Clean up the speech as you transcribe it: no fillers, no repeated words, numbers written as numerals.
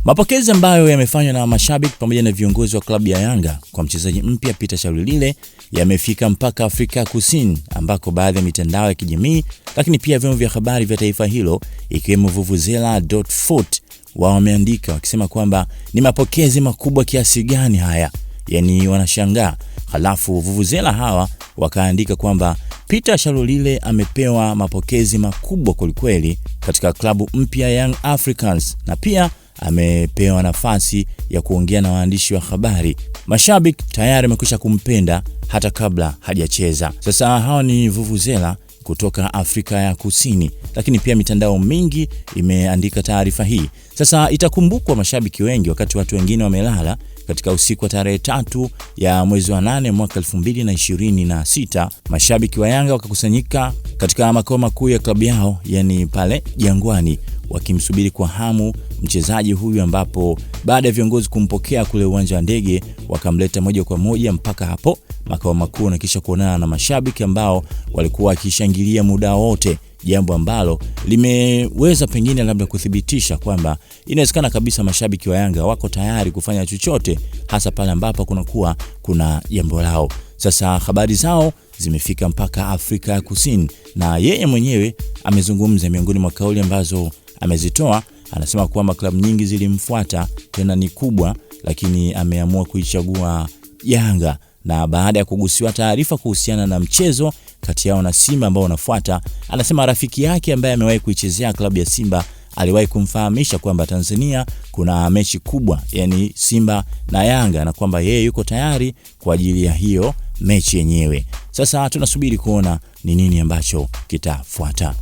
Mapokezi ambayo yamefanywa na mashabiki pamoja na viongozi wa klabu ya Yanga kwa mchezaji mpya Peter Shalulile yamefika mpaka Afrika Kusini, ambako baadhi ya mitandao ya kijamii lakini pia vyombo vya habari vya taifa hilo ikiwemo Vuvuzela.foot wao wameandika wakisema kwamba ni mapokezi makubwa kiasi gani haya, yani wanashangaa. Halafu Vuvuzela hawa wakaandika kwamba Peter Shalulile amepewa mapokezi makubwa kwelikweli katika klabu mpya Young Africans, na pia amepewa nafasi ya kuongea na waandishi wa habari. Mashabiki tayari wamekwisha kumpenda hata kabla hajacheza. Sasa hawa ni Vuvuzela kutoka Afrika ya Kusini, lakini pia mitandao mingi imeandika taarifa hii. Sasa itakumbukwa mashabiki wengi wakati watu wengine wamelala katika usiku wa tarehe 3 ya mwezi wa 8 mwaka 2026, mashabiki wa Yanga wakakusanyika katika makao makuu ya klabu yao, yani pale Jangwani, wakimsubiri kwa hamu mchezaji huyu, ambapo baada ya viongozi kumpokea kule uwanja wa ndege wakamleta moja kwa moja mpaka hapo makao makuu na kisha kuonana na mashabiki ambao walikuwa wakishangilia muda wote, jambo ambalo limeweza pengine labda kuthibitisha kwamba inawezekana kabisa mashabiki wa Yanga wako tayari kufanya chochote, hasa pale ambapo kuna jambo lao. Sasa habari zao zimefika mpaka Afrika ya Kusini, na yeye mwenyewe amezungumza. Miongoni mwa kauli ambazo amezitoa, anasema kwamba klabu nyingi zilimfuata, tena ni kubwa, lakini ameamua kuichagua Yanga. Na baada ya kugusiwa taarifa kuhusiana na mchezo kati yao na Simba ambao unafuata, anasema rafiki yake ambaye amewahi kuichezea klabu ya Simba aliwahi kumfahamisha kwamba Tanzania kuna mechi kubwa, yani Simba na Yanga, na kwamba yeye yuko tayari kwa ajili ya hiyo mechi yenyewe. Sasa tunasubiri kuona ni nini ambacho kitafuata.